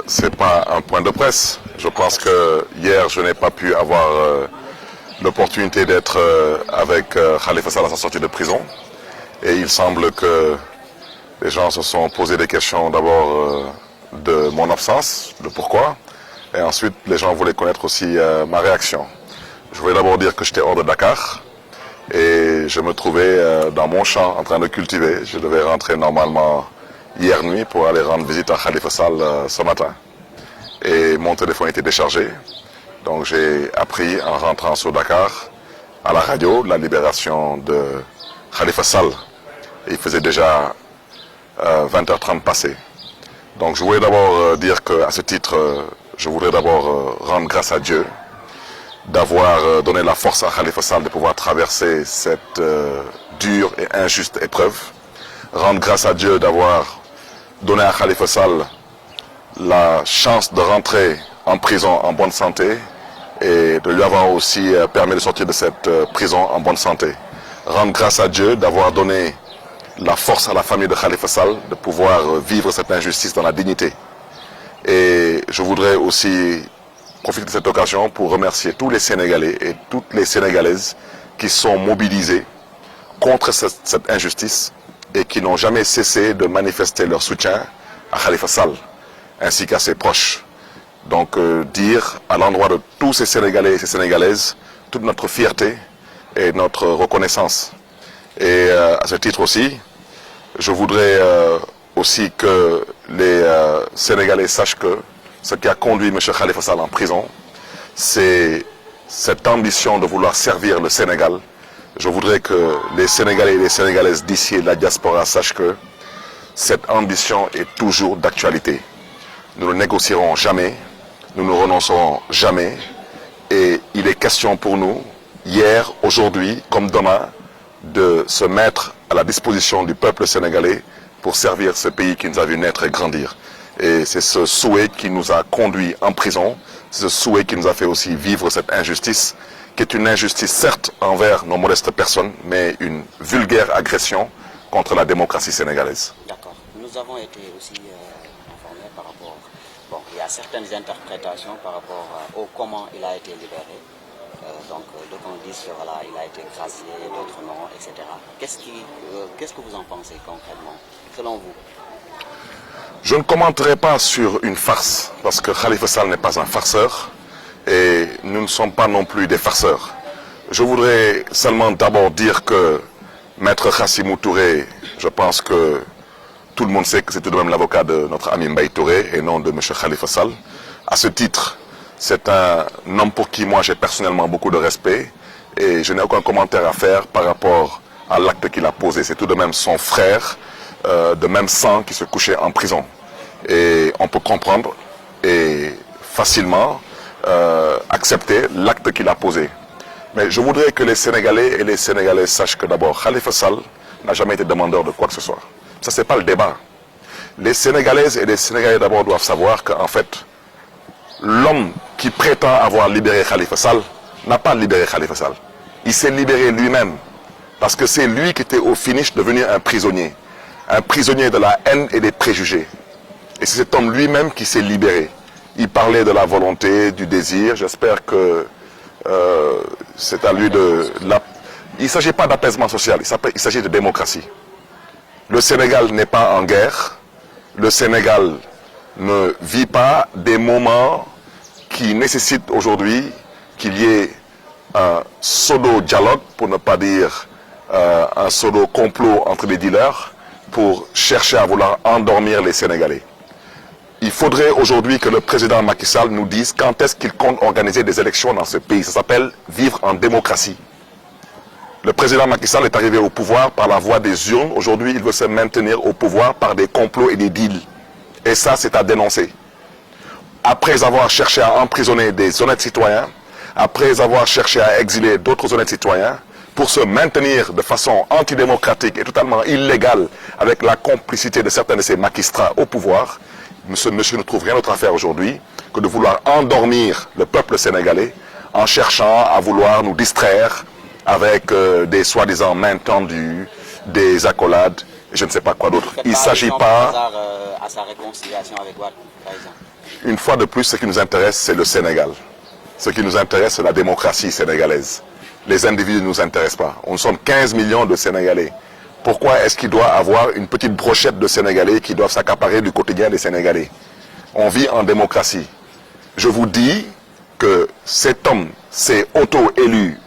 C'est pas un point de presse. Je pense que hier, je n'ai pas pu avoir l'opportunité d'être avec Khalifa Sall à sa sortie de prison. Et il semble que les gens se sont posé des questions d'abord de mon absence, de pourquoi. Et ensuite, les gens voulaient connaître aussi ma réaction. Je voulais d'abord dire que j'étais hors de Dakar. Et je me trouvais dans mon champ en train de cultiver. Je devais rentrer normalement hier nuit pour aller rendre visite à Khalifa Sall ce matin. Et mon téléphone était déchargé. Donc j'ai appris en rentrant sur Dakar, à la radio, la libération de Khalifa Sall. Et il faisait déjà 20h30 passé. Donc je voulais d'abord dire qu'à ce titre, je voudrais d'abord rendre grâce à Dieu d'avoir donné la force à Khalifa Sall de pouvoir traverser cette dure et injuste épreuve. Rendre grâce à Dieu d'avoir donné à Khalifa Sall la chance de rentrer en prison en bonne santé et de lui avoir aussi permis de sortir de cette prison en bonne santé. Rendre grâce à Dieu d'avoir donné la force à la famille de Khalifa Sall de pouvoir vivre cette injustice dans la dignité. Et je voudrais aussi profiter de cette occasion pour remercier tous les Sénégalais et toutes les Sénégalaises qui sont mobilisés contre cette injustice et qui n'ont jamais cessé de manifester leur soutien à Khalifa Sall ainsi qu'à ses proches. Donc dire à l'endroit de tous ces Sénégalais et ces Sénégalaises toute notre fierté et notre reconnaissance. Et à ce titre aussi, je voudrais aussi que les Sénégalais sachent que ce qui a conduit M. Khalifa Sall en prison, c'est cette ambition de vouloir servir le Sénégal. Je voudrais que les Sénégalais et les Sénégalaises d'ici et de la diaspora sachent que cette ambition est toujours d'actualité. Nous ne négocierons jamais, nous ne renoncerons jamais. Et il est question pour nous, hier, aujourd'hui, comme demain, de se mettre à la disposition du peuple sénégalais pour servir ce pays qui nous a vu naître et grandir. Et c'est ce souhait qui nous a conduits en prison, c'est ce souhait qui nous a fait aussi vivre cette injustice, qui est une injustice certes envers nos modestes personnes, mais une vulgaire agression contre la démocratie sénégalaise. D'accord. Nous avons été aussi informés par rapport, bon, il y a certaines interprétations par rapport au comment il a été libéré. Donc, d'autres disent que voilà, il a été gracié, d'autres non, etc. Qu'est-ce que vous en pensez concrètement, selon vous? Je ne commenterai pas sur une farce, parce que Khalifa Sall n'est pas un farceur, et nous ne sommes pas non plus des farceurs. Je voudrais seulement d'abord dire que Maître Khassimou Touré, je pense que tout le monde sait que c'est tout de même l'avocat de notre ami Mbaye Touré, et non de M. Khalifa Sall. À ce titre, c'est un homme pour qui moi j'ai personnellement beaucoup de respect, et je n'ai aucun commentaire à faire par rapport à l'acte qu'il a posé. C'est tout de même son frère, de même sang, qui se couchait en prison. Et on peut comprendre et facilement accepter l'acte qu'il a posé. Mais je voudrais que les Sénégalais et les Sénégalaises sachent que d'abord, Khalifa Sall n'a jamais été demandeur de quoi que ce soit. Ça, c'est pas le débat. Les Sénégalaises et les Sénégalais d'abord doivent savoir qu'en fait, l'homme qui prétend avoir libéré Khalifa Sall n'a pas libéré Khalifa Sall. Il s'est libéré lui-même. Parce que c'est lui qui était au finish devenu un prisonnier de la haine et des préjugés. Et c'est cet homme lui-même qui s'est libéré. Il parlait de la volonté, du désir. J'espère que c'est à lui de... Il ne s'agit pas d'apaisement social, il s'agit de démocratie. Le Sénégal n'est pas en guerre. Le Sénégal ne vit pas des moments qui nécessitent aujourd'hui qu'il y ait un pseudo-dialogue, pour ne pas dire un pseudo-complot entre les dealers, pour chercher à vouloir endormir les Sénégalais. Il faudrait aujourd'hui que le président Macky Sall nous dise quand est-ce qu'il compte organiser des élections dans ce pays. Ça s'appelle vivre en démocratie. Le président Macky Sall est arrivé au pouvoir par la voie des urnes. Aujourd'hui, il veut se maintenir au pouvoir par des complots et des deals. Et ça, c'est à dénoncer. Après avoir cherché à emprisonner des honnêtes citoyens, après avoir cherché à exiler d'autres honnêtes citoyens, pour se maintenir de façon antidémocratique et totalement illégale avec la complicité de certains de ces magistrats au pouvoir, ce monsieur ne trouve rien d'autre à faire aujourd'hui que de vouloir endormir le peuple sénégalais en cherchant à vouloir nous distraire avec des soi-disant mains tendues, des accolades, et je ne sais pas quoi d'autre. Il ne s'agit pas... à sa réconciliation avec Wade, par exemple. une fois de plus, ce qui nous intéresse, c'est le Sénégal. Ce qui nous intéresse, c'est la démocratie sénégalaise. Les individus ne nous intéressent pas. On sommes 15 millions de Sénégalais. Pourquoi est-ce qu'il doit avoir une petite brochette de Sénégalais qui doivent s'accaparer du quotidien des Sénégalais? On vit en démocratie. Je vous dis que cet homme s'est auto-élu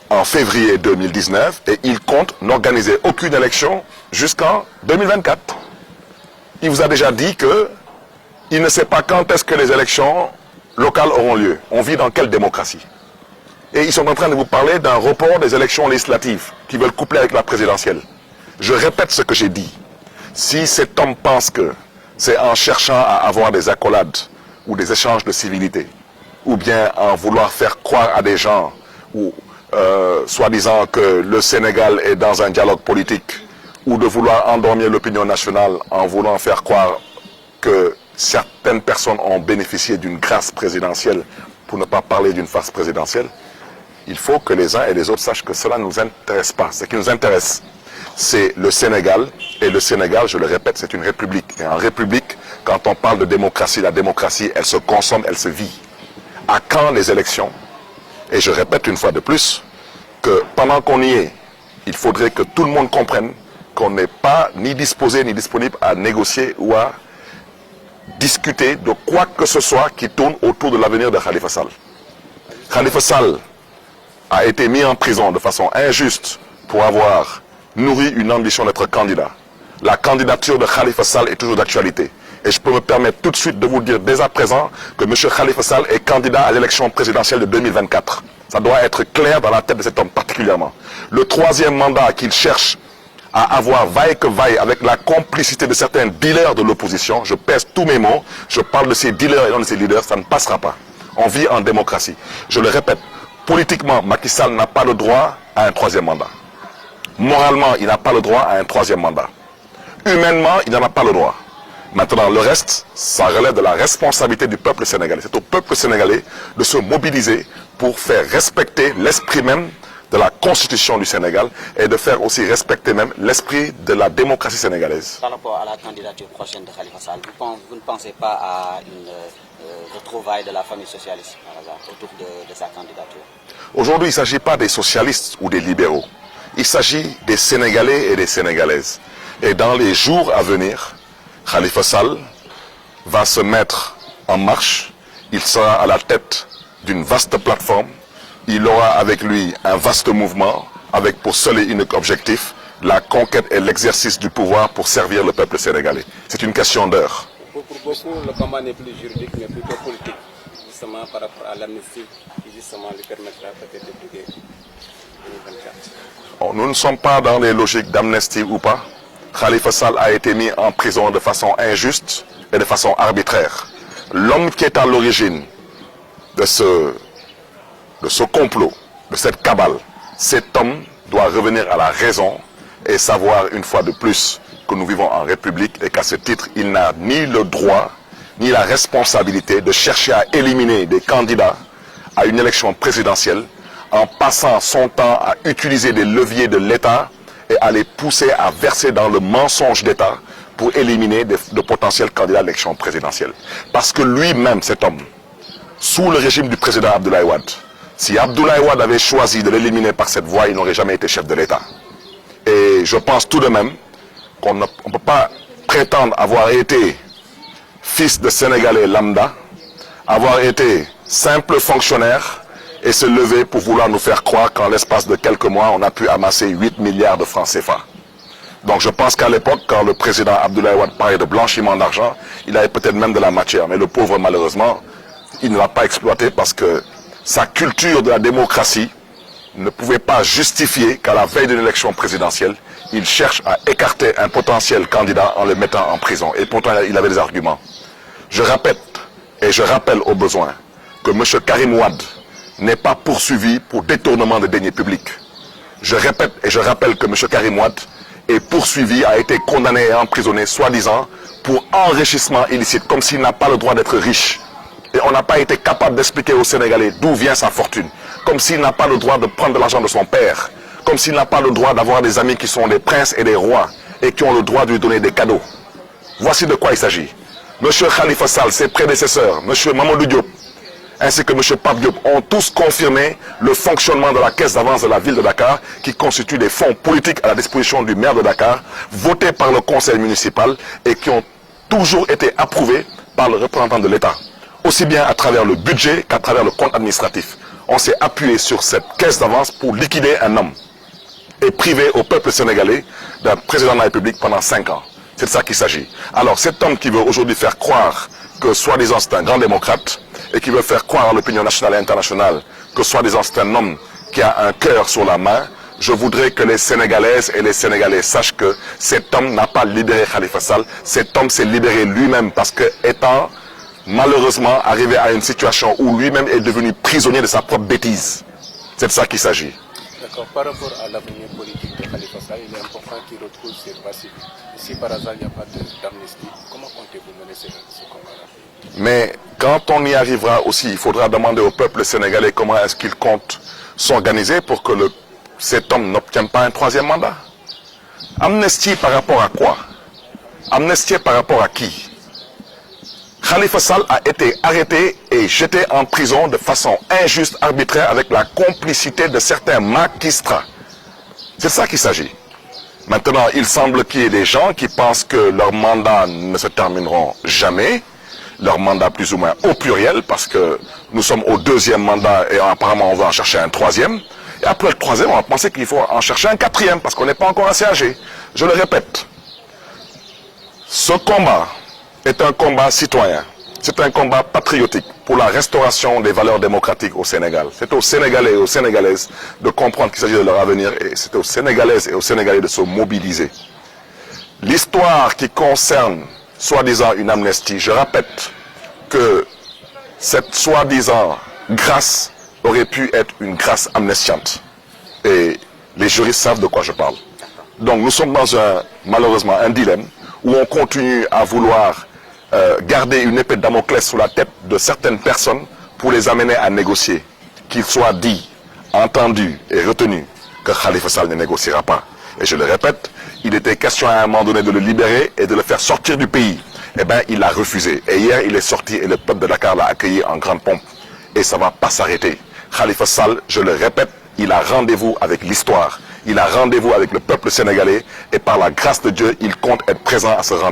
en février 2019 et il compte n'organiser aucune élection jusqu'en 2024. Il vous a déjà dit qu'il ne sait pas quand est-ce que les élections locales auront lieu. On vit dans quelle démocratie? Et ils sont en train de vous parler d'un report des élections législatives qui veulent coupler avec la présidentielle. Je répète ce que j'ai dit. Si cet homme pense que c'est en cherchant à avoir des accolades ou des échanges de civilité, ou bien en vouloir faire croire à des gens, ou soi-disant que le Sénégal est dans un dialogue politique, ou de vouloir endormir l'opinion nationale en voulant faire croire que certaines personnes ont bénéficié d'une grâce présidentielle, pour ne pas parler d'une farce présidentielle, il faut que les uns et les autres sachent que cela ne nous intéresse pas. Ce qui nous intéresse, c'est le Sénégal. Et le Sénégal, je le répète, c'est une république. Et en république, quand on parle de démocratie, la démocratie, elle se consomme, elle se vit. À quand les élections? Et je répète une fois de plus, que pendant qu'on y est, il faudrait que tout le monde comprenne qu'on n'est pas ni disposé ni disponible à négocier ou à discuter de quoi que ce soit qui tourne autour de l'avenir de Khalifa Sall. Khalifa Sall a été mis en prison de façon injuste pour avoir nourri une ambition d'être candidat. La candidature de Khalifa Sall est toujours d'actualité. Et je peux me permettre tout de suite de vous dire dès à présent que M. Khalifa Sall est candidat à l'élection présidentielle de 2024. Ça doit être clair dans la tête de cet homme particulièrement. Le troisième mandat qu'il cherche à avoir vaille que vaille avec la complicité de certains dealers de l'opposition, je pèse tous mes mots, je parle de ces dealers et non de ces leaders, ça ne passera pas. On vit en démocratie. Je le répète, politiquement, Macky Sall n'a pas le droit à un troisième mandat. Moralement, il n'a pas le droit à un troisième mandat. Humainement, il n'en a pas le droit. Maintenant, le reste, ça relève de la responsabilité du peuple sénégalais. C'est au peuple sénégalais de se mobiliser pour faire respecter l'esprit même de la Constitution du Sénégal et de faire aussi respecter même l'esprit de la démocratie sénégalaise. Par rapport à la candidature prochaine de Khalifa Sall, vous ne pensez pas à une retrouvaille de la famille socialiste par hasard autour de sa candidature? Aujourd'hui, il ne s'agit pas des socialistes ou des libéraux. Il s'agit des Sénégalais et des Sénégalaises. Et dans les jours à venir, Khalifa Sall va se mettre en marche. Il sera à la tête d'une vaste plateforme. Il aura avec lui un vaste mouvement avec pour seul et unique objectif la conquête et l'exercice du pouvoir pour servir le peuple sénégalais. C'est une question d'heure. Pour beaucoup, le combat n'est plus juridique mais plutôt politique, justement par rapport à l'amnistie qui justement lui permettra peut-être de briguer 2024. Nous ne sommes pas dans les logiques d'amnistie ou pas. Khalifa Sall a été mis en prison de façon injuste et de façon arbitraire. L'homme qui est à l'origine de ce complot, de cette cabale, cet homme doit revenir à la raison et savoir une fois de plus que nous vivons en République et qu'à ce titre, il n'a ni le droit ni la responsabilité de chercher à éliminer des candidats à une élection présidentielle en passant son temps à utiliser des leviers de l'État et à les pousser à verser dans le mensonge d'État pour éliminer de potentiels candidats à l'élection présidentielle. Parce que lui-même, cet homme, sous le régime du président Abdoulaye Wade, si Abdoulaye Wade avait choisi de l'éliminer par cette voie, il n'aurait jamais été chef de l'État. Et je pense tout de même qu'on ne peut pas prétendre avoir été fils de Sénégalais lambda, avoir été simple fonctionnaire et se lever pour vouloir nous faire croire qu'en l'espace de quelques mois, on a pu amasser 8 milliards de francs CFA. Donc je pense qu'à l'époque, quand le président Abdoulaye Wade parlait de blanchiment d'argent, il avait peut-être même de la matière. Mais le pauvre, malheureusement, il ne l'a pas exploité parce que sa culture de la démocratie ne pouvait pas justifier qu'à la veille d'une élection présidentielle, il cherche à écarter un potentiel candidat en le mettant en prison. Et pourtant, il avait des arguments. Je répète et je rappelle au besoin que M. Karim Wade n'est pas poursuivi pour détournement de deniers publics. Je répète et je rappelle que M. Karim Wade est poursuivi, a été condamné et emprisonné, soi-disant, pour enrichissement illicite, comme s'il n'a pas le droit d'être riche. Et on n'a pas été capable d'expliquer aux Sénégalais d'où vient sa fortune. Comme s'il n'a pas le droit de prendre de l'argent de son père. Comme s'il n'a pas le droit d'avoir des amis qui sont des princes et des rois et qui ont le droit de lui donner des cadeaux. Voici de quoi il s'agit. M. Khalifa Sall, ses prédécesseurs, M. Mamadou Diop, ainsi que M. Pape Diop, ont tous confirmé le fonctionnement de la caisse d'avance de la ville de Dakar, qui constitue des fonds politiques à la disposition du maire de Dakar, votés par le conseil municipal et qui ont toujours été approuvés par le représentant de l'État, aussi bien à travers le budget qu'à travers le compte administratif. On s'est appuyé sur cette caisse d'avance pour liquider un homme et priver au peuple sénégalais d'un président de la République pendant 5 ans. C'est de ça qu'il s'agit. Alors cet homme qui veut aujourd'hui faire croire que soi-disant c'est un grand démocrate et qui veut faire croire à l'opinion nationale et internationale que soi-disant c'est un homme qui a un cœur sur la main, je voudrais que les Sénégalaises et les Sénégalais sachent que cet homme n'a pas libéré Khalifa Sall, cet homme s'est libéré lui-même parce que étant malheureusement arrivé à une situation où lui-même est devenu prisonnier de sa propre bêtise. C'est de ça qu'il s'agit. D'accord. Par rapport à l'avenir politique de Khalifa Sall, il est important qu'il retrouve ses pacifiques. Si par hasard il n'y a pas d'amnistie, comment comptez-vous mener ce combat-là? Mais quand on y arrivera aussi, il faudra demander au peuple sénégalais comment est-ce qu'il compte s'organiser pour que cet homme n'obtienne pas un 3e mandat. Amnistie par rapport à quoi? Amnistie par rapport à qui? Khalifa Sall a été arrêté et jeté en prison de façon injuste, arbitraire, avec la complicité de certains magistrats. C'est de ça qu'il s'agit. Maintenant, il semble qu'il y ait des gens qui pensent que leurs mandats ne se termineront jamais, leurs mandats plus ou moins au pluriel, parce que nous sommes au 2e mandat et apparemment on va en chercher un 3e. Et après le 3e, on va penser qu'il faut en chercher un 4e, parce qu'on n'est pas encore assez âgé. Je le répète, ce combat est un combat citoyen, c'est un combat patriotique pour la restauration des valeurs démocratiques au Sénégal. C'est aux Sénégalais et aux Sénégalaises de comprendre qu'il s'agit de leur avenir et c'est aux Sénégalaises et aux Sénégalais de se mobiliser. L'histoire qui concerne soi-disant une amnistie, je répète que cette soi-disant grâce aurait pu être une grâce amnistiante. Et les juristes savent de quoi je parle. Donc nous sommes dans malheureusement un dilemme où on continue à vouloir garder une épée de Damoclès sous la tête de certaines personnes pour les amener à négocier. Qu'il soit dit, entendu et retenu que Khalifa Sall ne négociera pas. Et je le répète, il était question à un moment donné de le libérer et de le faire sortir du pays. Eh bien, il a refusé. Et hier, il est sorti et le peuple de Dakar l'a accueilli en grande pompe. Et ça ne va pas s'arrêter. Khalifa Sall, je le répète, il a rendez-vous avec l'histoire. Il a rendez-vous avec le peuple sénégalais et par la grâce de Dieu, il compte être présent à ce rendez-vous.